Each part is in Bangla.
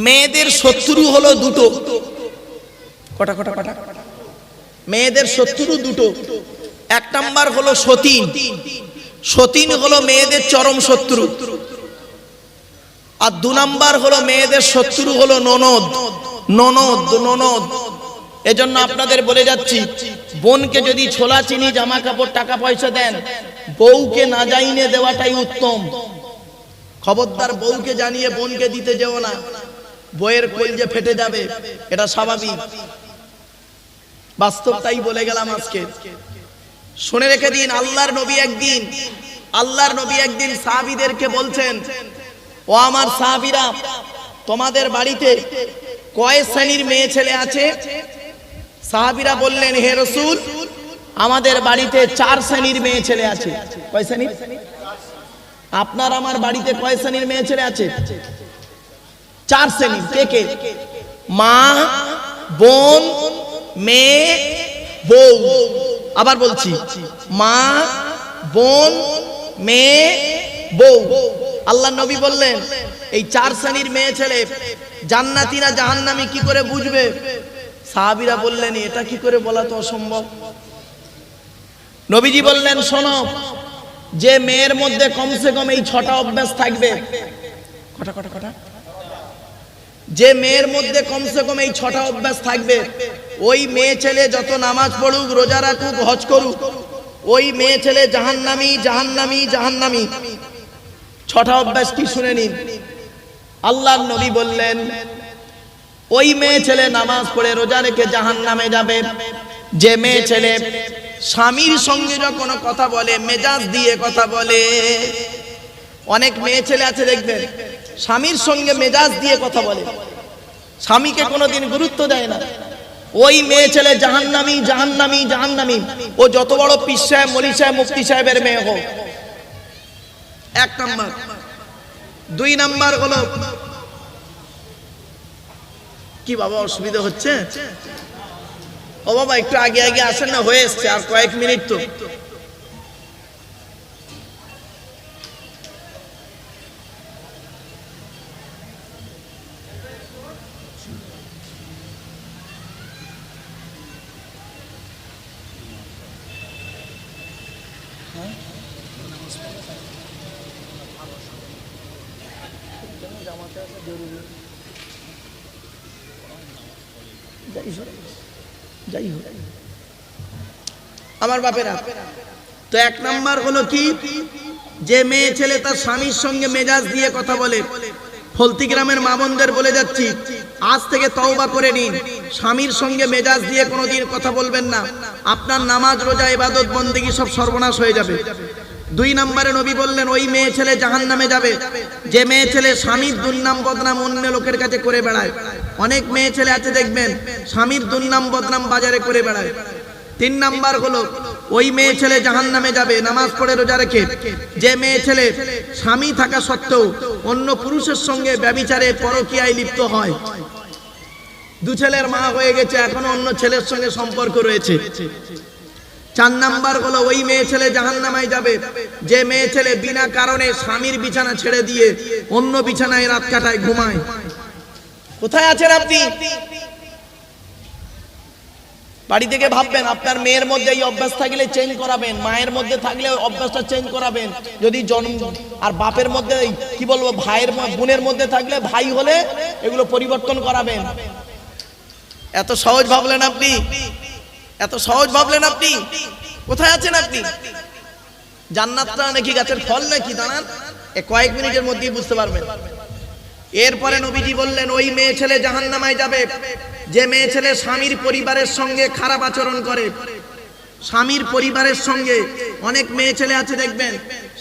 মেয়েদের শত্রু হলো দুটো। কটা কটা কটা? মেয়েদের শত্রু দুটো। এক নাম্বার হলো সতীন। সতীন হলো মেয়েদের চরম শত্রু। আর দু নাম্বার হলো মেয়েদের শত্রু হলো ননদ। ননদ ননদ এজন্য আপনাদের বলে যাচ্ছি, বোনকে যদি ছোলা চিনি জামা কাপড় টাকা পয়সা দেন, বউকে না জানিয়ে দেওয়াটাই উত্তম। খবরদার বউকে জানিয়ে বোনকে দিতে যেও না, বইয়ের কলজে ফেটে যাবে, এটা স্বাভাবিক। বাস্তবটাই বলে গেলাম আজকে। শুনে রেখে দিন, আল্লাহর নবী একদিন সাহাবীদেরকে বলছেন, ও আমার সাহাবীরা, তোমাদের বাড়িতে কয় শ্রেণীর মেয়ে ছেলে আছে? সাহাবীরা বললেন, হে রাসূল, আমাদের বাড়িতে 4 শ্রেণীর মেয়ে ছেলে আছে। কয় শ্রেণীর? আপনার আমার বাড়িতে কয় শ্রেণীর মেয়ে ছেলে আছে? 4 শ্রেণীর। কে কে? মা, বোন, মেয়ে, বউ। আবার বলছি, মা, বোন, মেয়ে, বউ। আল্লাহ নবী বললেন, এই 4 শ্রেণীর মেয়ে ছেলে জান্নাতি না জাহান্নামী কি করে বুঝবে? সাহাবীরা বললেন, এটা কি করে বলা তো অসম্ভব। নবীজি বললেন, শোনো, যে মেয়ের মধ্যে কমসে কম এই 6টা অভ্যাস থাকবে। কটা কটা কটা? যে মেয়ের মধ্যে কমসে কম এই 6টা অভ্যাস থাকবে, ওই মেয়ে ছেলে যত নামাজ পড়ুক, রোজা রাখুক, হজ করুক, ওই মেয়ে ছেলে জাহান্নামী জাহান্নামী জাহান্নামী। 6টা অভ্যাস কি শুনে নিন। আল্লাহর নবী বললেন, ওই মেয়ে ছেলে নামাজ পড়ে রোজা রেখে জাহান্নামে যাবে যে মেয়ে ছেলে স্বামীর সঙ্গে যখন কথা বলে মেজাজ দিয়ে কথা বলে। অনেক মেয়ে ছেলে আছে দেখবেন, স্বামীর সঙ্গে মেজাজ দিয়ে কথা বলে, স্বামীকে কোনোদিন গুরুত্ব দেয় না। ওই মেয়ে ছেলে জাহান্নামী জাহান্নামী জাহান্নামী। ও যত বড় পীর সাহেব, মৌলভী সাহেব, মুফতি সাহেবের মেয়ে হোক। 1 নাম্বার। 2 নাম্বার হলো, কি বাবা অসুবিধা হচ্ছে? ও বাবা একটু আগে আগে আসেন না, হয়ে এসছে আর কয়েক মিনিট তো। যাই হোক আমার বাপেরা, তো 1 নাম্বার হলো কি, যে মেয়ে ছেলে তার স্বামীর সঙ্গে মেজাজ দিয়ে কথা বলে। ফলতি গ্রামের মা বোনদের বলে যাচ্ছি, আজ থেকে তওবা করে নিন, স্বামীর সঙ্গে মেজাজ দিয়ে কোনোদিন কথা বলবেন না। আপনার নামাজ, রোজা, ইবাদত, বন্দেগী সব সর্বনাশ হয়ে যাবে। 2 নম্বরে নবী বললেন, ওই মেয়ে ছেলে জাহান্নামে যাবে যে মেয়ে ছেলে স্বামীর দুর্নাম বদনাম অন্য লোকের কাছে করে বেড়ায়। অনেক মেয়ে ছেলে আছে দেখবেন, স্বামীর দুর্নাম বদনাম বাজারে করে বেড়ায়। 3 নাম্বার হলো, ওই মেয়ে ছেলে জাহান্নামে যাবে নামাজ পড়ে রোজা রেখে যে মেয়ে ছেলে স্বামী থাকা সত্ত্বেও অন্য পুরুষের সঙ্গে ব্যভিচারে পরকীয়ায় লিপ্ত হয়। 2 ছেলের মা হয়ে গেছে, এখনো অন্য ছেলের সঙ্গে সম্পর্ক রয়েছে। 4 নাম্বার হলো, ওই মেয়ে ছেলে জাহান্নামে যাবে যে মেয়ে ছেলে বিনা কারণে স্বামীর বিছানা ছেড়ে দিয়ে অন্য বিছানায় রাত কাটায়, ঘুমায়। কোথায় আছেন আপনি? বাড়ি থেকে ভাববেন, আপনার মেয়ের মধ্যে এই অভ্যাস থাকলে চেঞ্জ করাবেন, মায়ের মধ্যে থাকলে অভ্যাসটা চেঞ্জ করাবেন। যদি জন্ম আর বাপের মধ্যে কি বলবো, ভাইয়ের বোনের মধ্যে থাকলে, ভাই হলে এগুলো পরিবর্তন করাবেন। এত সহজ ভাবলেন আপনি? এত সহজ ভাবলেন আপনি? কোথায় আছেন আপনি? জান্নাতটা নাকি গাছের ফল নাকি? দাঁড়ান, কয়েক মিনিটের মধ্যেই বুঝতে পারবেন। এরপরে নবীজি বললেন, ওই মেয়ে ছেলে জাহান্নামে যাবে যে মেয়ে ছেলে স্বামীর পরিবারের সঙ্গে খারাপ আচরণ করে। স্বামীর পরিবারের সঙ্গে অনেক মেয়ে ছেলে আছে দেখবেন,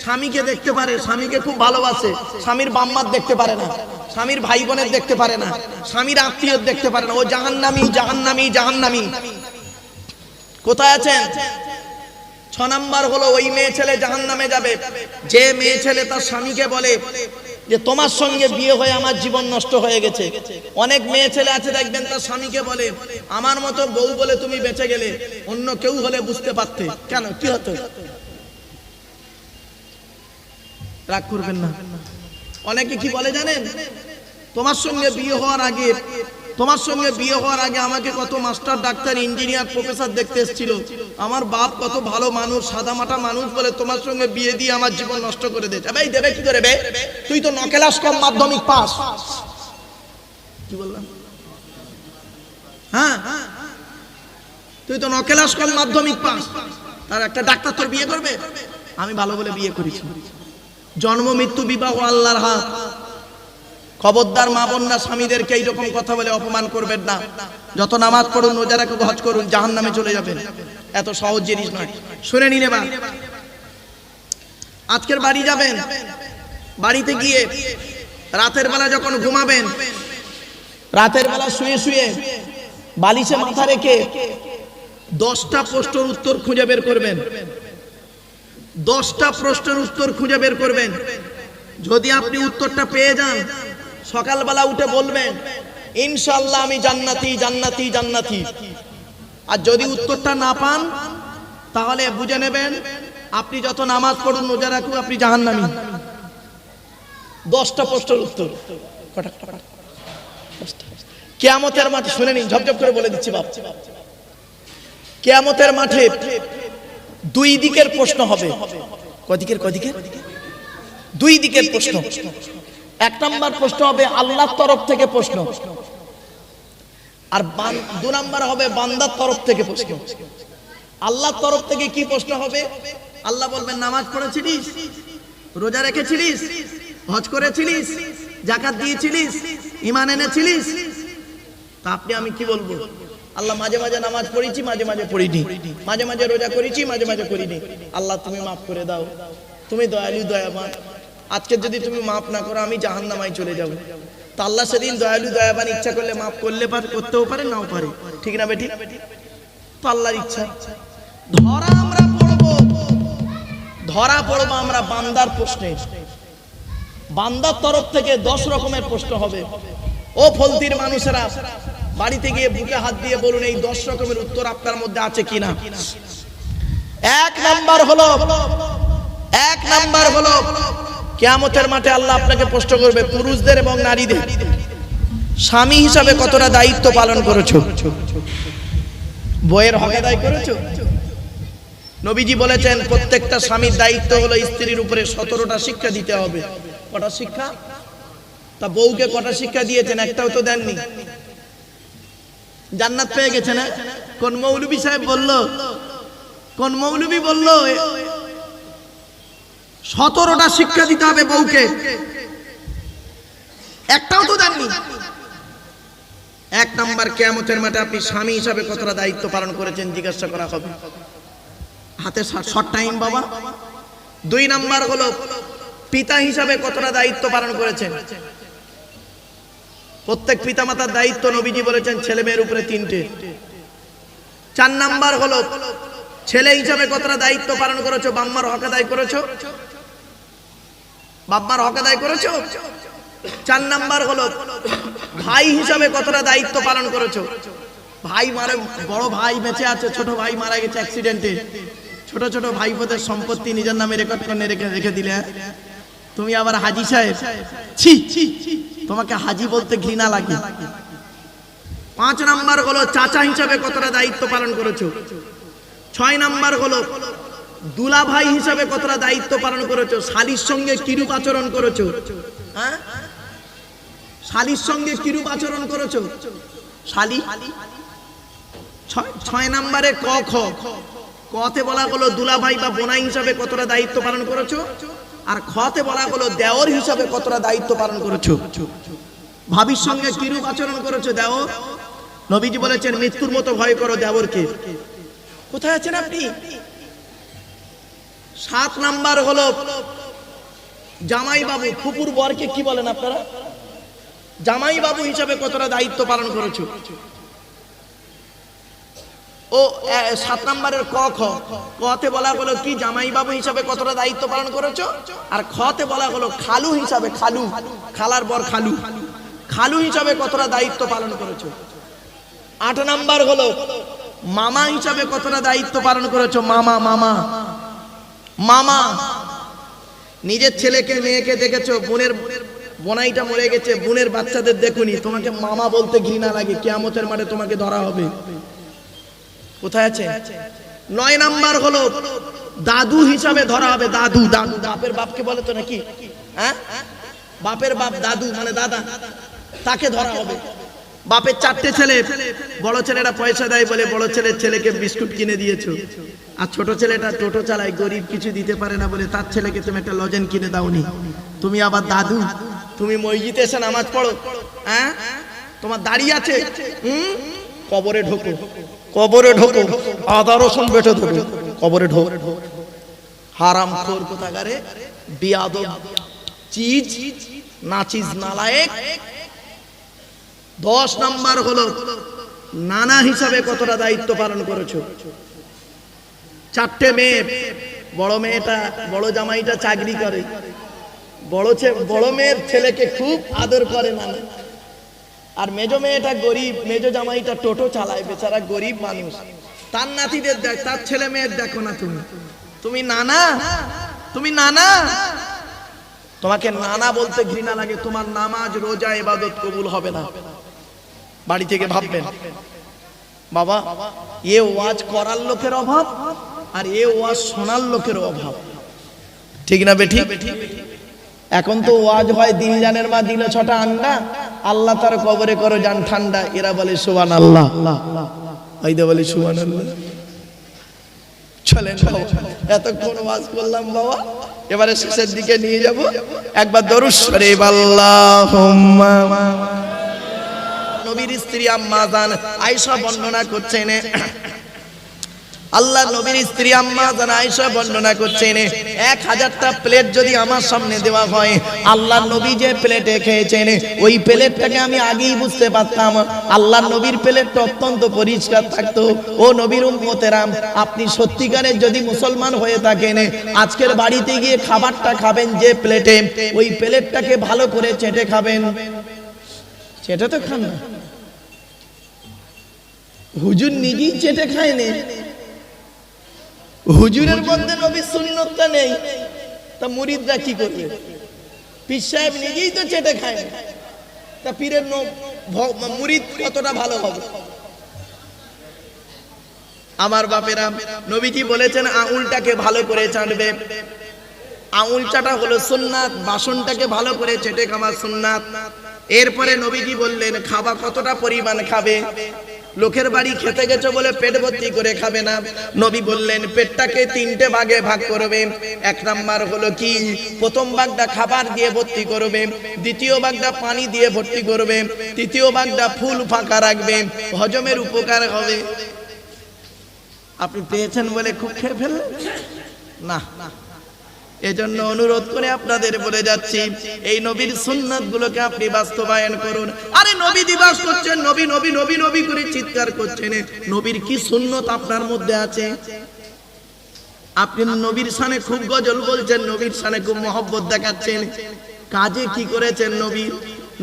স্বামীকে দেখতে পারে, স্বামীকে খুব ভালোবাসে, স্বামীর বাম্মার দেখতে পারে না, স্বামীর ভাই বোনের দেখতে পারে না, স্বামীর আত্মীয় দেখতে পারে না। ও জাহান্নামী জাহান্নামী জাহান্নামী। কোথায় আছেন? 6 নাম্বার হলো, ওই মেয়ে ছেলে জাহান্নামে যাবে যে মেয়ে ছেলে তার স্বামীকে বলে যে তোমার সঙ্গে বিয়ে হয়ে আমার জীবন নষ্ট হয়ে গেছে। অনেক মেয়ে ছেলে আছে দেখবেন, তার স্বামীকে বলে, আমার মতো বউ বলে তুমি বেঁচে গেলে, অন্য কেউ হলে বুঝতে পারতে। কেন, কি হতো? রাগ করবেন না। অনেকে কি বলে জানেন, তোমার সঙ্গে বিয়ে হওয়ার আগে আমাকে কত মাস্টার, ডাক্তার, ইঞ্জিনিয়ার, প্রফেসর দেখতে এসেছিল। আমার বাপ কত ভালো মানুষ, সাদামাটা মানুষ বলে তোমার সঙ্গে বিয়ে দিয়ে আমার জীবন নষ্ট করে দিয়েছে। ভাই দেবে কি করে বে? তুই তো 9 ক্লাস কম মাধ্যমিক পাস। কি বললাম? হ্যাঁ, তুই তো 9 ক্লাস কম মাধ্যমিক পাস, তার একটা ডাক্তার তোর বিয়ে করবে? আমি ভালো বলে বিয়ে করেছি। জন্ম মৃত্যু বিবাহ আল্লাহর হাত। খবরদার মা বোনরা স্বামীদেরকে এইরকম কথা বলে অপমান করবেন না। যত নামাজ পড়ুন, রোজা রাখুন, হজ করুন, জাহান্নামে চলে যাবেন। এত সহজ জিনিস নয়। শুনে নিন এবার, আজকের বাড়ি যাবেন, বাড়িতে গিয়ে রাতের বেলা যখন ঘুমাবেন, রাতের বেলা শুয়ে শুয়ে বালিশে মাথা রেখে 10টা প্রশ্নের উত্তর খুঁজে বের করবেন। 10টা প্রশ্নের উত্তর খুঁজে বের করবেন। যদি আপনি উত্তরটা পেয়ে যান, সকালবেলা উঠে বলবেন ইনশাআল্লাহ আমি জান্নাতি জান্নাতি জান্নাতি। আর যদি উত্তরটা না পান, তাহলে বুঝে নেবেন আপনি যত নামাজ পড়ুন, রোজা রাখুন, আপনি জাহান্নামী। 10টা প্রশ্নের উত্তর। কিয়ামতের মাঠে, শুনে নিন, ঝপঝপ করে বলে দিচ্ছি বাপ। কিয়ামতের মাঠে 2 দিকের প্রশ্ন হবে। কদিকের? 2 দিকের প্রশ্ন। 1 নাম্বার প্রশ্ন হবে আল্লাহর তরফ থেকে প্রশ্ন, আর 2 নাম্বার হবে বান্দার তরফ থেকে প্রশ্ন। আল্লাহর তরফ থেকে কি প্রশ্ন হবে? আল্লাহ বলবেন নামাজ পড়েছিলিস, রোজা রেখেছিলিস, হজ করেছিলিস, যাকাত দিয়েছিলিস, ঈমান এনেছিলিস? তা আপনি আমি কি বলবো? আল্লাহ মাঝে মাঝে নামাজ পড়েছি, মাঝে মাঝে পড়িনি, মাঝে মাঝে রোজা করেছি, মাঝে মাঝে করিনি। আল্লাহ তুমি মাফ করে দাও, তুমি দয়ালু দয়াবান। আজকে যদি তুমি মাফ না করো, আমি জাহান্নামায় চলে যাব। তা আল্লাহ সেদিন দয়ালু দয়াবান ইচ্ছা করলে মাফ করতেও পারে, নাও পারে। ঠিক না বেটি? তো আল্লাহর ইচ্ছা। ধরা পড়বো আমরা বান্দার প্রশ্নে। বান্দার তরফ থেকে 10 রকমের প্রশ্ন হবে। ও ফলতির মানুষেরা, বাড়িতে গিয়ে বুকে হাত দিয়ে বলুন এই 10 রকমের উত্তর আপনার মধ্যে আছে কিনা। 1 নাম্বার হলো কিয়ামতের মাঠে আল্লাহ আপনাকে প্রশ্ন করবে, পুরুষদের এবং নারীদের স্বামী হিসাবে কতটা দায়িত্ব পালন করেছো? বইয়ের হক আদায় করেছো? নবীজি বলেছেন প্রত্যেকটা স্বামীর দায়িত্ব হলো স্ত্রীর উপরে 17টা শিক্ষা দিতে হবে। কটা শিক্ষা? তা বউকে কটা শিক্ষা দিয়েছেন? একটাও তো দেননি। জান্নাত পেয়ে গেছে না? কোন মৌলবী সাহেব বলল, কোন মৌলবী বলল 17টা শিক্ষা দিতে হবে বউকে? একটাও তো দেননি। 1 নাম্বার, কিয়ামতের মাঠে আপনি স্বামী হিসাবে কতটা দায়িত্ব পালন করেছেন জিজ্ঞাসা করা হবে। হাতে শর্ট টাইম বাবা। 2 নাম্বার হলো পিতা হিসাবে কতটা দায়িত্ব পালন করেছেন। প্রত্যেক পিতামাতার দায়িত্ব নবীজি বলেছেন ছেলে মেয়ের উপরে 3টে। 4 নাম্বার হলো ছেলে হিসাবে কতটা দায়িত্ব পালন করেছো? বাম্মার হক আদায় করেছো? বাম্মার হক আদায় করেছো? 4 নাম্বার হলো ভাই হিসাবে কতটা দায়িত্ব পালন করেছো? ভাই মারা, বড় ভাই বেঁচে আছে, ছোট ভাই মারা গেছে অ্যাক্সিডেন্টে, ছোট ছোট ভাইপোদের সম্পত্তি নিজের নামে রেকর্ড করে রেখে দিলে, তুমি আবার হাজি সাহেব, ছি, তোমাকে হাজি বলতে ঘৃণা লাগে। 5 নাম্বার হলো চাচা হিসাবে কতটা দায়িত্ব পালন করেছো? 6 নাম্বার হলো দুলা ভাই হিসাবে কতটা দায়িত্ব পালন করেছো? শালীর সঙ্গে কিরূপ আচরণ করেছো? হ্যাঁ, শালীর সঙ্গে কিরূপ আচরণ করেছো? শালী। 6 নাম্বারে ক খ। কতে বলা হলো দুলা ভাই বা বোনাই হিসাবে কতটা দায়িত্ব পালন করেছো, আর খতে বলা হলো দেওর হিসাবে কতটা দায়িত্ব পালন করেছো। ভাবির সঙ্গে কিরূপ আচরণ করেছো? দেওর, নবীজি বলেছেন মৃত্যুর মতো ভয় করো দেওরকে। কোথায় আছেন আপনি? 7 নাম্বার হলো জামাই বাবু, ফুপুর বরকে কি বলেন আপনারা? জামাই বাবু হিসাবে কতটা দায়িত্ব পালন করেছো। ও 7 নাম্বারের ক খ। কতে বলা হলো কি জামাই বাবু হিসাবে কতটা দায়িত্ব পালন করেছো, আর খতে বলা হলো খালু হিসাবে, খালু, খালার বর খালু, খালু হিসাবে কতটা দায়িত্ব পালন করেছো। 8 নাম্বার হলো মামা হিসাবে কতটা দায়িত্ব পালন করেছো। মামা, মামা, মামা। নিজের ছেলেকে মেয়েকে দেখেছো, বোনের বোনাইটা মরে গেছে, বোনের বাচ্চাদের দেখুনি, তোমাকে মামা বলতে ঘৃণা লাগে, কিয়ামতের মাঠে তোমাকে ধরা হবে। কোথায় আছে? 9 নাম্বার হলো দাদু হিসাবে ধরা হবে। দাদু, দাদু বাপের বাপকে বলে তো নাকি, হ্যাঁ? বাপের বাপ দাদু মানে দাদা, তাকে ধরা হবে। বাপের 4টে ছেলে, বড় ছেলেটা পয়সা দেয় বলে বড় ছেলেকে বিস্কুট কিনে দিয়েছো, আর ছোট ছেলেটা টোটো চালায়, গরিব, কিছু দিতে পারে না বলে তার ছেলেকে তুমি একটা লজেন কিনে দাওনি। তুমি আবার দাদু, তুমি মসজিদে এসে নামাজ পড়ো, হ্যাঁ? তোমার দাড়ি আছে, কবরে ঢোকো, কবরে ঢোকো, আদা রসুন বেটে ঢোকো, কবরে ঢোকো। হারামখোর কোথাকারে, বিয়াদব, চিজ, নাচিজ, নালায়েক। 10 নাম্বার হলো নানা হিসাবে কতটা দায়িত্ব পালন করেছো। 4টে মেয়ে, বড় মেয়েটা, বড় জামাইটা চাকরি করে, বড় মেয়ের ছেলেকে খুব আদর করে নানা, আর মেজো মেয়েটা গরিব, মেজো জামাইটা টোটো চালায়, বেচারা গরিব মানুষ। তার নাতিদের দেখ, তার ছেলে মেয়ের দেখো না তুমি, তুমি নানা, তুমি নানা। তোমাকে নানা বলতে ঘৃণা লাগে, তোমার নামাজ, রোজা, ইবাদত কবুল হবে না। বাড়ি থেকে ভাববেন, বাবা এ ওয়াজ করার লোকের অভাব আর এ ওয়াজ শোনার লোকের অভাব, ঠিক না বেঠি? এখন তো ওয়াজ হয়, দিন জানের মা দিল 6টা আন্ডা, আল্লাহ তার কবরে করো জান ঠান্ডা, এরা বলে সুবহানাল্লাহ, ওইদা বলে সুবহানাল্লাহ। চলেন এতক্ষণ ওয়াজ করলাম বাবা, এবারে শেষের দিকে নিয়ে যাব। একবার দরুদ শরীফ। আল্লাহুম্মা, নবীর স্ত্রী আম্মা জান আয়েশা বর্ণনা করছেন, আল্লাহ নবীর স্ত্রী আম্মা জান আয়েশা বর্ণনা করছেন, 1000টা প্লেট যদি আমার সামনে দেওয়া হয়, আল্লাহ নবী যে প্লেটে খেয়েছেন ওই প্লেটটাকে আমি আগেই বুঝতে পারতাম। আল্লাহ নবীর প্লেটটা অত্যন্ত পরিষ্কার থাকতো। ও নবীর উম্মতেরাম, আপনি সত্যিকারের যদি মুসলমান হয়ে থাকেন, আজকের বাড়িতে গিয়ে খাবারটা খাবেন যে প্লেটে, ওই প্লেটটাকে ভালো করে চেটে খাবেন। চেটে তো খান না, হুজুর নিজেই চেটে খায়নি, হুজুরের মধ্যে নবীর সুন্নতটা নেই, তা মুরিদরা কি করবে? পীর সাহেব নিজেই তো চেটে খায়, তা পীরের মুরিদ কতটা ভালো হবে? আমার বাপেরা, নবীজি বলেছেন আঙুলটাকে ভালো করে চাটবে। আঙুল চাটা হলো সুন্নাত, বাসনটাকে ভালো করে চেটে খাওয়া সুন্নাত। এরপরে নবীজি বললেন খাওয়া কতটা পরিমাণ খাবে। লোকের বাড়ি খেতে গেছো বলে পেট ভর্তি করে খাবে না, নবী বললেন পেটটাকে 3টে ভাগে ভাগ করবে। 1 নাম্বার হলো কি, প্রথম ভাগটা খাবার দিয়ে ভর্তি করবে, দ্বিতীয় ভাগটা পানি দিয়ে ভর্তি করবে, তৃতীয় ভাগটা ফুল ফাঁকা রাখবে, হজমের উপকার হবে। আপনি পেয়েছেন বলে খুব খেয়ে ফেললেন না। এজন্য অনুরোধ করে আপনাদের বলে যাচ্ছি, এই নবীর সুন্নাত গুলোকে আপনি বাস্তবায়ন করুন। আরে নবী দিবস করছেন, নবী নবী নবী নবী করে চিৎকার করছেন, নবীর কি সুন্নত আপনার মধ্যে আছে? আপনি নবীর শানে খুব গজল বলছেন, নবীর শানে খুব মহব্বত দেখাচ্ছেন, কাজে কি করেছেন নবী?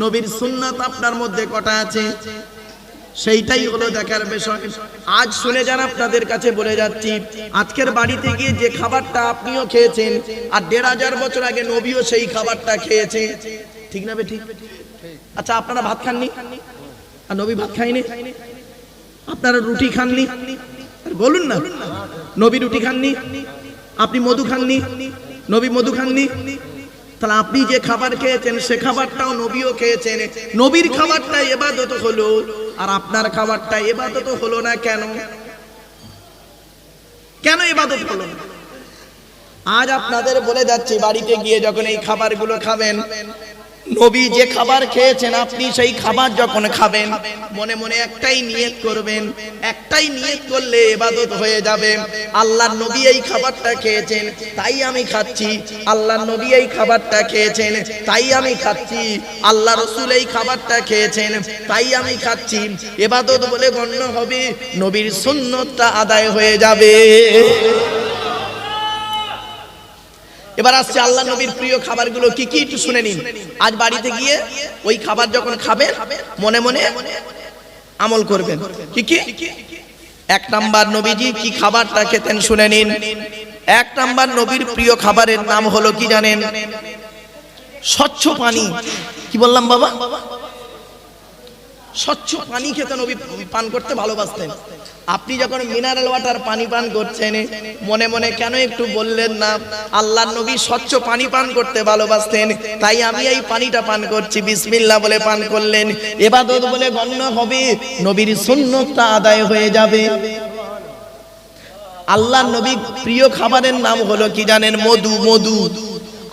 নবীর সুন্নাত আপনার মধ্যে কটা আছে? সেইটাই হলো দেখার বিষয়। আজ শুনে যান, আপনাদের কাছে বলে যাচ্ছি, আজকের বাড়িতে গিয়ে যে খাবারটা আপনিও খেয়েছেন, আর 1500 বছর আগে নবীও সেই খাবারটা খেয়েছে, ঠিক না বেঠিক? আচ্ছা, আপনারা ভাত খাননি আর নবী ভাত খায়নি? আপনারা রুটি খাননি? বলুন না, নবী রুটি খাননি? আপনি মধু খাননি? নবী মধু খাননি? তাহলে আপনি যে খাবার খেয়েছেন সে খাবারটাও নবীও খেয়েছেন। নবীর খাবারটা ইবাদত হলো, আর আপনার খাবারটা ইবাদত হলো না। কেন? কেন ইবাদত হলো না? আজ আপনাদের বলে যাচ্ছি, বাড়িতে গিয়ে যখন এই খাবারগুলো খাবেন, নবী যে খাবার খেয়েছেন আপনি সেই খাবার যখন খাবেন, মনে মনে একটাই নিয়ত করবেন। একটাই নিয়ত করলে ইবাদত হয়ে যাবে। আল্লাহর নবী এই খাবারটা খেয়েছেন তাই আমি খাচ্ছি, আল্লাহর নবী এই খাবারটা খেয়েছেন তাই আমি খাচ্ছি, আল্লাহ রাসূল এই খাবারটা খেয়েছেন তাই আমি খাচ্ছি। ইবাদত বলে গণ্য হবে, নবীর সুন্নতটা আদায় হয়ে যাবে। এবার আসছে আল্লাহ নবীর প্রিয় খাবারগুলো কি কি, একটু শুনে নিন। আজ বাড়িতে গিয়ে ওই খাবার যখন খাবেন, মনে মনে আমল করবেন। কি কি? 1 নাম্বার, নবীজি কি খাবারটা খেতেন শুনে নিন। 1 নাম্বার নবীর প্রিয় খাবারের নাম হলো কি জানেন? স্বচ্ছ পানি, কি বললাম বাবা, স্বচ্ছ পানি খেতে নবী পান করতে ভালোবাসতেন। আপনি যখন মিনারেল ওয়াটার পানি পান করছেন, মনে মনে কেন একটু বললেন না আল্লাহর নবী স্বচ্ছ পানি পান করতে ভালোবাসতেন, তাই আমি এই পানিটা পান করছি, বিসমিল্লাহ বলে পান করলেন, ইবাদত বলে গণ্য হবে, নবীর সুন্নতটা আদায় হয়ে যাবে। আল্লাহর নবী প্রিয় খাবারের নাম হলো কি জানেন? মধু। মধু।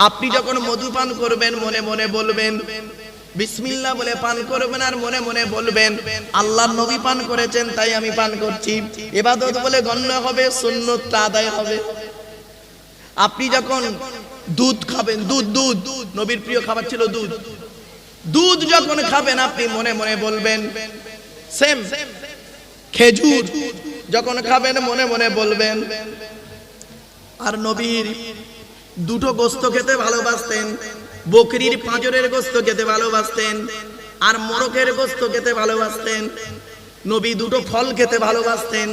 আপনি যখন মধু পান করবেন, মনে মনে বলবেন বিসমিল্লাহ বলে পান করবেন, আর মনে মনে বলবেন আল্লাহর নবী পান করেছেন তাই আমি পান করছি, ইবাদত বলে গণ্য হবে, সুন্নতটা আদায় হবে। আপনি যখন দুধ খাবেন, দুধ নবীর প্রিয় খাবার ছিল দুধ, দুধ যখন খাবেন আপনি মনে মনে বলবেন সেম। খেজুর যখন খাবেন মনে মনে বলবেন। আর নবীর দুটো গোস্ত খেতে ভালোবাসতেন, বকরির পাঁজরের গোস্ত খেতে ভালোবাসতেন, আর মোরগের গোস্ত খেতে ভালোবাসতেন। নবী দুটো ফল খেতে ভালোবাসতেন,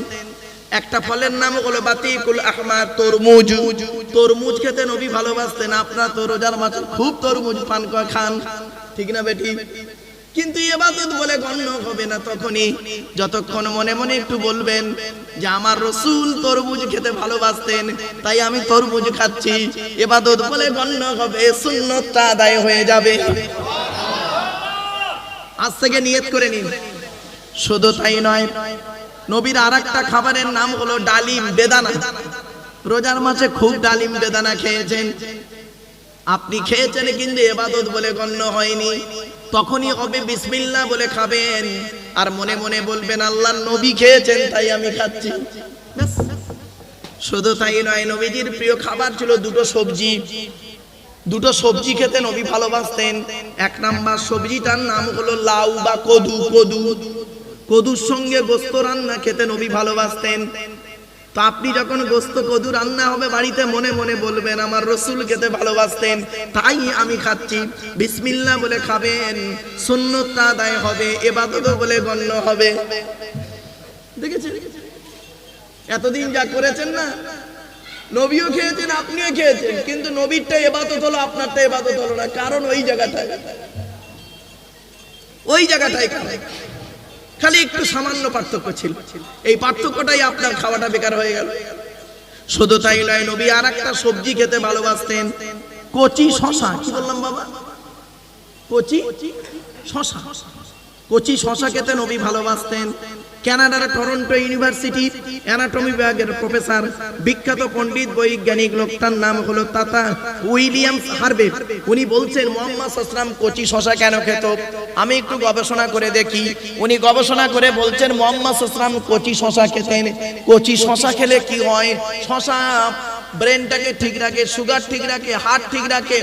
একটা ফলের নাম হলো বাতিকুল আহমার, তরমুজ। তরমুজ খেতে নবী ভালোবাসতেন। আপনার তো রোজার মাঝে খুব তরমুজ পান খান, ঠিক না বেটি? কিন্তু ইবাদত বলে গণ্য হবে না তখনই যতক্ষণ মনে মনে একটু বলবেন যে আমার রাসূল তরমুজ খেতে ভালোবাসতেন তাই আমি তরমুজ খাচ্ছি, ইবাদত বলে গণ্য হবে, সুন্নতটা আদায় হয়ে যাবে। আজ থেকে নিয়ত করে নিন। শুধু তাই নয়, নবীর আরেকটা খাবারের নাম হলো ডালিম, বেদানা। রোজার মাসে খুব ডালিম বেদানা খেয়েছেন আপনি, খেয়েছেন কিন্তু ইবাদত বলে গণ্য হয়নি। তখনই হবে বিসমিল্লাহ বলে খাবেন, আর মনে মনে বলবেন আল্লাহর নবী খেয়েছেন তাই আমি খাচ্ছি। শুধু তাই নয়, নবীজির প্রিয় খাবার ছিল দুটো সবজি। দুটো সবজি খেতে নবী ভালোবাসতেন। এক নাম্বার সবজিটার নাম হলো লাউ বা কদু। কদুর সঙ্গে গোস্ত রান্না খেতে নবী ভালোবাসতেন। তো আপনি যখন গোস্ত কদু রান্না হবে বাড়িতে, মনে মনে বলবেন আমার রাসূল খেতে ভালোবাসতেন তাই আমি খাচ্ছি, বিসমিল্লাহ বলে খাবেন, সুন্নতটা আদায় হবে, ইবাদত বলে গণ্য হবে। দেখেছেন এতদিন যা করেছেন না, নবীও খেয়েছেন আপনিও খেয়েছেন, কিন্তু নবীরটা ইবাদত হলো, আপনারটা ইবাদত হলো না। কারণ ওই জায়গাটায় খালি একটু সামান্য পার্থক্য ছিল, এই পার্থক্যটাই আপনার খাওয়াটা বেকার হয়ে গেল। শুধু তাই নয়, নবী আর একটা সবজি খেতে ভালোবাসতেন, কচি শশা। কি বললাম বাবা? কচি শশা। কচি শশা খেতে নবী ভালোবাসতেন। কানাডার টরন্টো ইউনিভার্সিটি অ্যানাটমি বিভাগের প্রফেসর, বিখ্যাত পণ্ডিত বৈজ্ঞানিক, লোকটার নাম হলো তাতা উইলিয়ামস হার্ভে। উনি বলছেন মুহাম্মদ সাল্লাল্লাহু আলাইহি ওয়াসাল্লাম কচি শশা কেন খেত? আমি একটু গবেষণা করে দেখি। উনি গবেষণা করে বলছেন মুহাম্মদ সাল্লাল্লাহু আলাইহি ওয়াসাল্লাম কচি শশা খেতেন। কচি শশা খেলে কি হয়? শশা ব্রেনটাকে ঠিক রাখে, সুগার ঠিক রাখে, হার্ট ঠিক রাখে,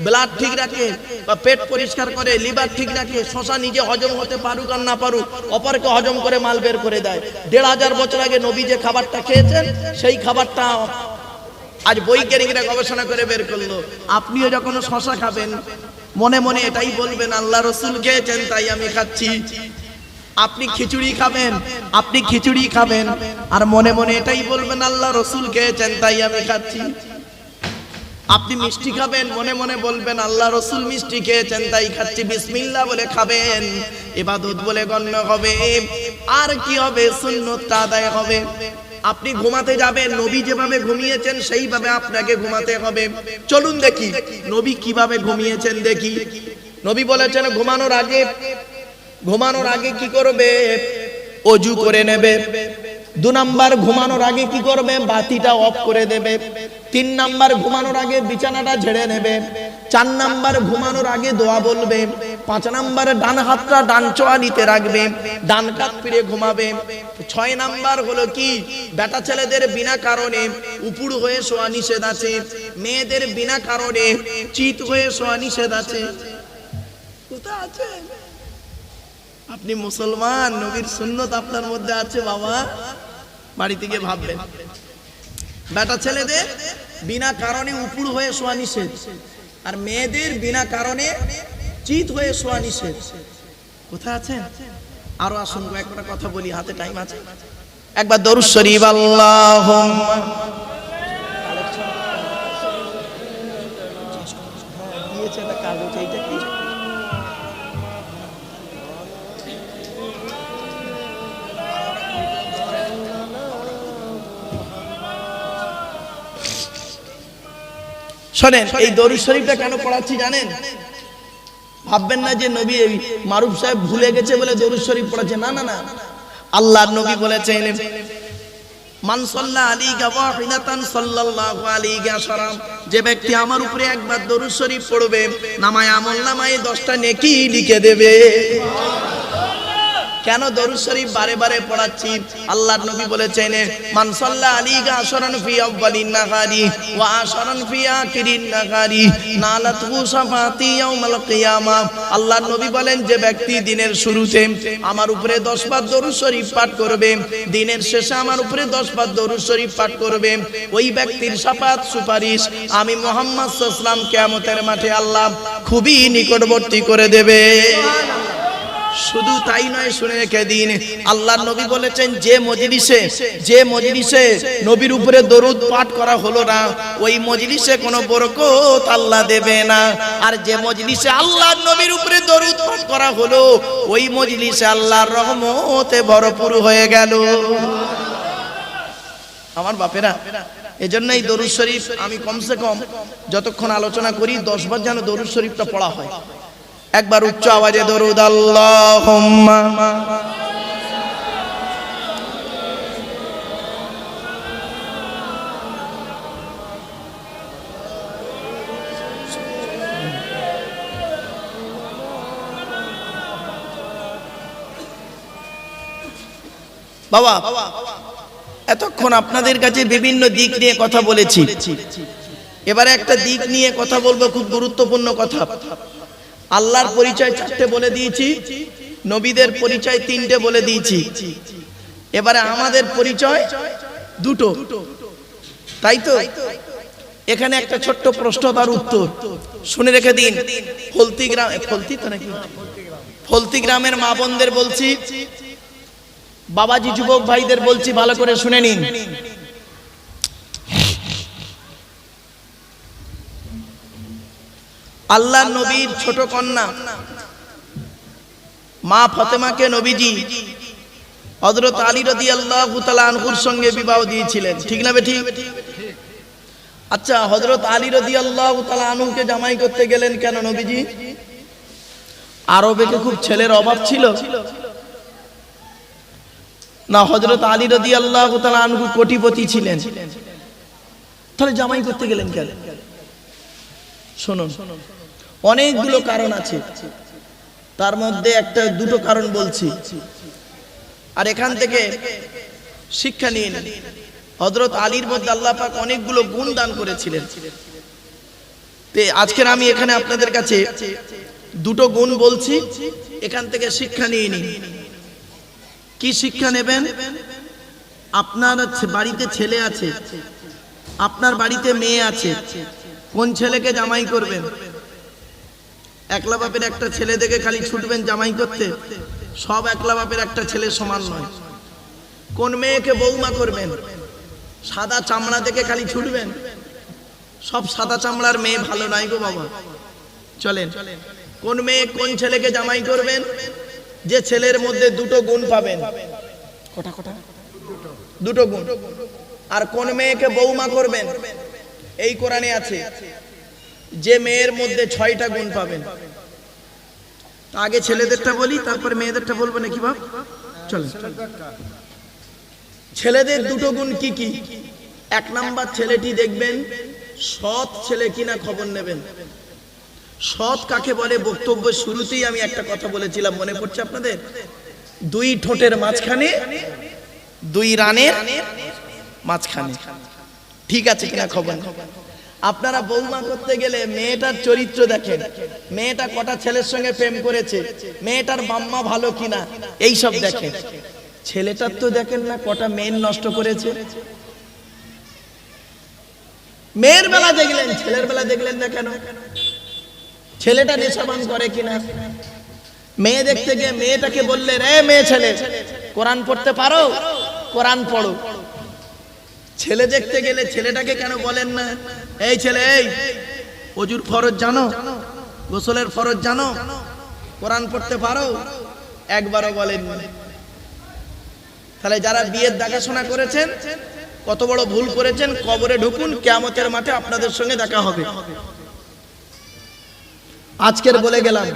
ব্লাড ঠিক রাখে, বা পেট পরিষ্কার করে, লিভার ঠিক রাখে। শশা নিজে হজম হতে পারুক আর না পারুক, অপরকে হজম করে মাল বের করে দেয়। ১৫০০ বছর আগে নবী যে খাবারটা খেয়েছেন সেই খাবারটা আজ বৈজ্ঞানিকরা গবেষণা করে বের করলো। আপনিও যখন শশা খাবেন মনে মনে এটাই বলবেন আল্লাহ রাসূল খেয়েছেন তাই আমি খাচ্ছি। আপনি খিচুড়ি খাবেন আর মনে মনে এটাই বলবেন আল্লাহ রাসূল খেয়েছেন তাই আমি খাচ্ছি। আপনি মিষ্টি খাবেন, মনে মনে বলবেন আল্লাহ রাসূল মিষ্টি খেয়েছেন তাই খাচ্ছি, বিসমিল্লাহ বলে খাবেন, ইবাদত বলে গণ্য হবে। আর কি হবে? সুন্নতটা আদায় হবে। আপনি ঘুমাতে যাবেন, নবী যেভাবে ঘুমিয়েছেন সেইভাবে আপনাকে ঘুমাতে হবে। চলুন দেখি নবী কিভাবে ঘুমিয়েছেন দেখি। নবী বলেছেন ঘুমানোর আগে কি করবে? ওযু করে নেবে। ২ নাম্বার, ঘুমানোর আগে কি করবে? বাতিটা অফ করে দেবে। ৩ নাম্বার, ঘুমানোর আগে বিছানাটা ঝেড়ে নেবে। ৪ নাম্বার, ঘুমানোর আগে দোয়া বলবে। ৫ নাম্বার, ডান হাতটা ডান চোয়ালিতে রাখবে, ডান কাত ফিরে ঘুমাবে। ৬ নাম্বার হলো কি? বেটা ছেলেদের বিনা কারণে উপুড় হয়ে শোয়া নিষেধ আছে, মেয়েদের বিনা কারণে চিত হয়ে শোয়া নিষেধ আছে। কোথায় আছে? আপনি মুসলমান, নবীর সুন্নত আপনার মধ্যে আছে বাবা, বাড়ি থেকে ভাববেন। বেটা ছেলেদের বিনা কারণে উপুড় হয়ে শোয়া নিষেধ, আর মেয়েদের বিনা কারণে চিত হয়ে শোয়া নিষেধ। কোথায় আছেন? আরো আসুন কয়েকটা কথা বলি, হাতে টাইম আছে। একবার দরুদ শরীফ আল্লাহুম্মা দিয়েছে না। কাগজ এইটা কি? শোনেন, এই দরুদ শরীফটা কেন পড়াচ্ছি জানেন? ভাববেন না যে নবী মারুফ সাহেব ভুলে গেছে বলে দরুদ শরীফ পড়াচ্ছে, না না না। আল্লাহর নবী বলেছেন, মান সাল্লা আলাইকা ওয়াহিদাতান সাল্লাল্লাহু আলাইহি আশরাম, যে ব্যক্তি আমার উপরে একবার দরুদ শরীফ পড়বে নামায় আমলনামায় 10টা নেকি লিখে দেবে। কেন দরুদ শরীফ বারে বারে পড়াচ্ছি? আল্লাহর নবী বলেছেন, মান সাল্লা আলাইকা আশরান ফি আউয়ালিন নাহারি ওয়া আশরান ফি আখিরিন নাহারি নালাতহু শাফাতি ইয়াউমাল কিয়ামাহ। আল্লাহর নবী বলেন, যে ব্যক্তি দিনের শুরুতে আমার উপরে 10 বার দরুদ শরীফ পাঠ করবে, দিনের শেষে আমার উপরে 10 বার দরুদ শরীফ পাঠ করবে, ওই ব্যক্তির শাফাত সুপারিশ আমি মুহাম্মদ সাল্লাল্লাহু আলাইহি ওয়াসাল্লাম কিয়ামতের মাঠে আল্লাহ খুবই নিকটবর্তী করে দেবে। শুধু তাই নয়, শুনে রেখে দিন, আল্লাহর নবী বলেছেন, যে মজলিসে নবীর উপরে দরুদ পাঠ করা হলো না, ওই মজলিসে কোনো বরকত আল্লাহ দেবে না। আর যে মজলিসে আল্লাহর নবীর উপরে দরুদ পাঠ করা হলো, ওই মজলিসে আল্লাহর রহমতে ভরপুর হয়ে গেল। আমার বাপেরা, এজন্য এই দরুদ শরীফ আমি কমসে কম যতক্ষণ আলোচনা করি 10 বার যেন দরুদ শরীফটা পড়া হয়। একবার উচ্চ আওয়াজে দরুদ আল্লাহুম্মা বাবা, এতক্ষণ আপনাদের কাছে বিভিন্ন দিক নিয়ে কথা বলেছি, এবারে একটা দিক নিয়ে কথা বলবো, খুব গুরুত্বপূর্ণ কথা। আল্লাহর পরিচয় 4টে বলে দিয়েছি, নবীদের পরিচয় 3টে বলে দিয়েছি, এবারে আমাদের পরিচয় 2টো, তাই তো? এখানে একটা ছোট্ট প্রশ্ন, তার উত্তর শুনে রেখে দিন। ফলতি গ্রামের মা বোনদের বলছি, বাবাজি যুবক ভাইদের বলছি, ভালো করে শুনে নিন। আল্লাহর নবীর ছোট কন্যা মা ফাতেমাকে নবীজি হযরত আলী রাদিয়াল্লাহু তাআলা আনহুর সঙ্গে বিবাহ দিয়েছিলেন, ঠিক না বেঠিক? আচ্ছা, হযরত আলী রাদিয়াল্লাহু তাআলা আনহুকে জামাই করতে গেলেন কেন নবীজি? আরবে খুব ছেলের অভাব ছিল না? হযরত আলী রাদিয়াল্লাহু তাআলা আনহু কোটিপতি ছিলেন, তাহলে জামাই করতে গেলেন কেন? শুনুন, অনেকগুলো কারণ আছে, তার মধ্যে একটা 2টো কারণ বলছি, আর এখান থেকে শিক্ষা নিন। হযরত আলীর মধ্যে আল্লাহ পাক অনেকগুলো গুণ দান করেছিলেন। আজকের আমি এখানে আপনাদের কাছে 2টো গুণ বলছি, এখান থেকে শিক্ষা নিয়ে নিন। কি শিক্ষা নেবেন? আপনার বাড়িতে ছেলে আছে, আপনার বাড়িতে মেয়ে আছে, কোন ছেলেকে জামাই করবেন? একলা বাপের একটা ছেলে দেখে খালি ছুটবেন জামাই করতে? সব একলা বাপের একটা ছেলে সমান নয়। কোন মেয়েকে বৌমা করবেন? সাদা চামড়া দেখে খালি ছুটবেন? সব সাদা চামড়ার মেয়ে ভালো নাই গো বাবা, চলেন। কোন মেয়ে কোন ছেলেকে জামাই করবেন? যে ছেলের মধ্যে 2টো গুণ পাবেন। কটা? 2টো গুণ। আর কোন মেয়েকে বৌমা করবেন? এই কোরআনে আছে, যে মেয়ের মধ্যে 6টা গুণ পাবেন। আগে ছেলেদেরটা বলি, তারপরে মেয়েদেরটা বলবো নাকি বাপ? চলো। ছেলেদের 2টো গুণ কি কি? 1 নাম্বার, ছেলেটি দেখবেন সৎ ছেলে কিনা খবর নেবেন। সৎ কাকে বলে? বক্তব্যের শুরুতেই আমি একটা কথা বলেছিলাম, মনে পড়ছে আপনাদের? 2 ঠোঁটের মাঝখানে, 2 রানের মাঝখানে, ঠিক আছে কিনা খবর। আপনারা বৌমা করতে গেলে মেয়েটার চরিত্র দেখেন, মেয়েটা কটা ছেলের সঙ্গে প্রেম করেছে, মেয়েটার বাম্মা ভালো কিনা, এই সব দেখেন। ছেলেটার তো দেখেন না কটা মেয়ের নষ্ট করেছে। মেয়ের বেলা দেখলেন, ছেলের বেলা দেখলেন না কেন? ছেলেটা নেশাবান করে কিনা। মেয়ে দেখতে গিয়ে মেয়েটাকে বললে, রে মেয়ে ছেলে, কোরআন পড়তে পারো? কোরআন পড়ো। ছেলে দেখতে গেলে ছেলেটাকে কেন বলেন না, এই ছেলে, এই অজুর ফরজ জানো? গোসলের ফরজ জানো? কোরআন পড়তে পারো? একবারও বলেননি। তাহলে যারা বিয়ের দেখাশোনা করেছেন কত বড় ভুল করেছেন। কবরে ঢুকুন, কিয়ামতের মাঠে আপনাদের সঙ্গে দেখা হবে। আজকের বলে গেলাম।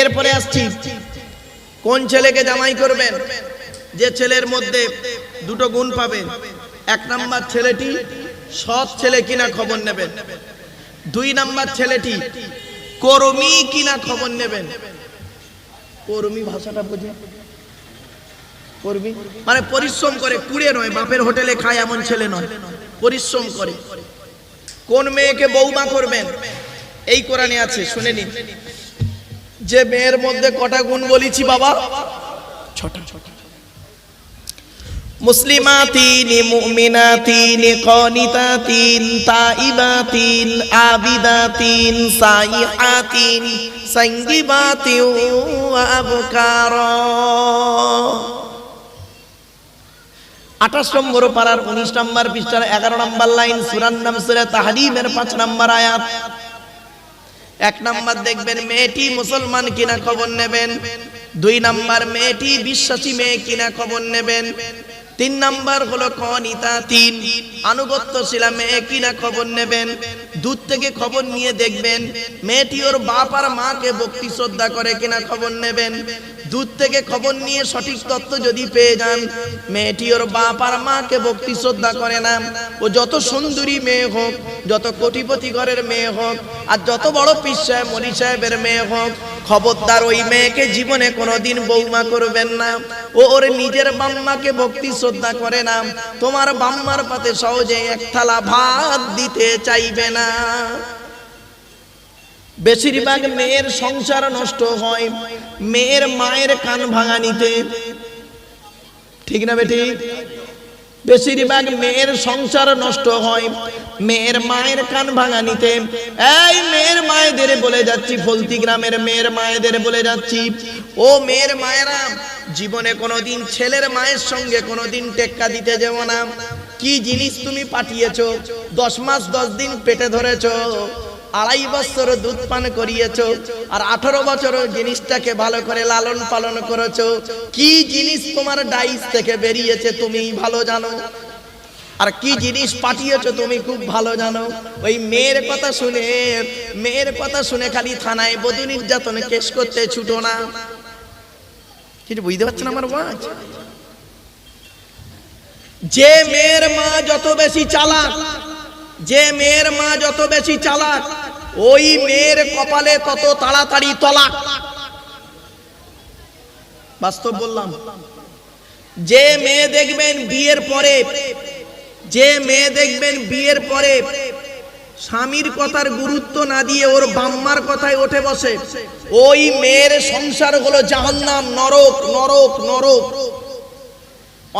এরপরে আসছি, কোন ছেলেকে জামাই করবেন? যে ছেলের মধ্যে দুটো গুণ পাবেন। এক নাম্বার, ছেলেটি সৎ ছেলে কিনা খবর নেবেন। দুই নাম্বার, ছেলেটি কর্মী কিনা খবর নেবেন। কর্মী ভাষাটা বুঝে? কর্মী মানে পরিশ্রম করে, কুড়ে নয়, বাপের হোটেলে খায় এমন ছেলে নয়, পরিশ্রম করে। কোন মেয়েকে বৌমা করবেন? এই কোরআনে আছে, শুনে নিন। যে মেয়ের মধ্যে কটা গুণ বলেছি বাবা? ছটা। মুসলিমাতিন, মুমিনাতিন, কানিতাতিন, তাইবাতিন, আবিদাতিন, সাইহাতিন, সাইয়্যিবাতিন ওয়া আবকারা। 28 নম্বর পারার 19 নম্বর পৃষ্ঠার 11 নম্বর লাইন, সূরার নাম সূরা তাহরিমের 5 নম্বর আয়াত। এক নাম্বার দেখবেন মেয়েটি মুসলমান কিনা খবর নেবেন। দুই নাম্বার, মেয়েটি বিশ্বাসী মেয়ে কিনা খবর নেবেন। তিন নাম্বার হলো কানিতাতিন, আনুগত্যশীলা মেয়ে কিনা খবর নেবেন। দূর থেকে খবর নিয়ে দেখবেন মেয়েটি ওর বাপ আর মাকে ভক্তি শ্রদ্ধা করে কিনা খবর নেবেন। দূর থেকে খবর নিয়ে সঠিক তথ্য যদি পেয়ে যান মেয়েটি ওর বাপ আর মাকে ভক্তি শ্রদ্ধা করে না, ও যত সুন্দরী মেয়ে হোক, যত কোটিপতি ঘরের মেয়ে হোক, আর যত বড় পীর সাহেব মনি সাহেবের মেয়ে হোক, খবরদার ওই মেয়েকে জীবনে কোনোদিন বৌমা করবেন না। ও ওর নিজের বাম্মাকে ভক্তি শ্রদ্ধা করে না, তোমার বাম্মার পাতে সহজে এক থালা ভাত দিতে চাইবে না। বেশিরভাগ মেয়ের সংসার নষ্ট হয় মেয়ের মায়ের কান ভাঙানিতে, ঠিক না বেটি? বেশিরভাগ মেয়ের সংসার নষ্ট হয় মেয়ের মায়ের কান ভাঙানিতে। এই মেয়ের মায়েদের বলে যাচ্ছি, ফলতি গ্রামের মেয়ের মায়েদের বলে যাচ্ছি, ও মেয়ের মায়েরা জীবনে কোনোদিন ছেলের মায়ের সঙ্গে কোনোদিন টেক্কা দিতে যেও না। কি জিনিস তুমি পাঠিয়েছো, 10 মাস 10 দিন পেটে ধরেছো, 2.5 বছর দুধ পান করিয়েছো, আর 18 বছর জিনিসটাকে ভালো করে লালন পালন করেছো। কি জিনিস তোমার ডাইস থেকে বেরিয়েছে তুমি ভালো জানো, আর কি জিনিস পাঠিয়েছো তুমি খুব ভালো জানো। ওই মেয়ের কথা শুনে খালি থানায় বধূ নির্যাতন কেস করতে ছুটো না। কিছু বুঝতে পারছেন আমার ওয়াজ? যে মেয়ের মা যত বেশি চালাক, যে মেয়ের মা যত বেশি চালাক, ওই মেয়ের কপালে তত তাড়াতাড়ি তলাক। বাস্তব বললাম। যে মেয়ে দেখবেন বিয়ের পরে, যে মেয়ে দেখবেন বিয়ের পরে স্বামীর কথার গুরুত্ব না দিয়ে ওর বাম্মার কথায় ওঠে বসে, ওই মেয়ের সংসার হলো জাহান্নাম, নরক নরক নরক।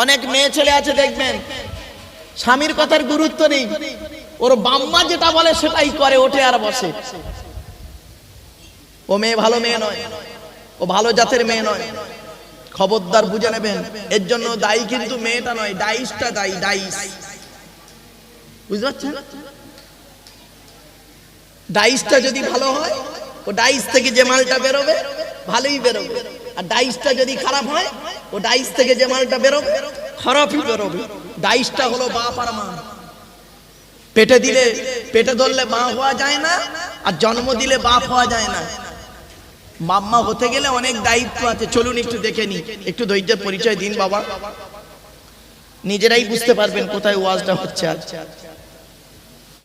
অনেক মেয়ে ছেলে আছে দেখবেন স্বামীর কথার গুরুত্ব নেই, ওর বাম্মা যেটা বলে সেটাই করে, ওঠে আর বসে। ও মেয়ে ভালো মেয়ে নয়, ও ভালো জাতের মেয়ে নয়, খবরদার বুঝে নেবেন। এর জন্য দায়ী কিন্তু মেয়েটা নয়, ডাইসটা দায়ী, ডাইস। বুঝতে পারছেন? ডাইসটা যদি ভালো হয়, ও ডাইস থেকে যে মালটা বেরোবে ভালোই বেরোবে, আর ডাইসটা যদি খারাপ হয়, ও ডাইস থেকে যে মালটা বেরোবে খারাপই বেরোবে। ডাইসটা হলো বাপ আর মা। পেটে দিলে, পেটে ধরলে মা হওয়া যায় না, আর জন্ম দিলে বাপ হওয়া যায় না। মাম্মা হতে গেলে অনেক দায়িত্ব আছে। চলুন একটু দেখে নি, একটু ধৈর্যের পরিচয় দিন বাবা, নিজেরাই বুঝতে পারবেন কোথায় ওয়াজটা হচ্ছে আজ।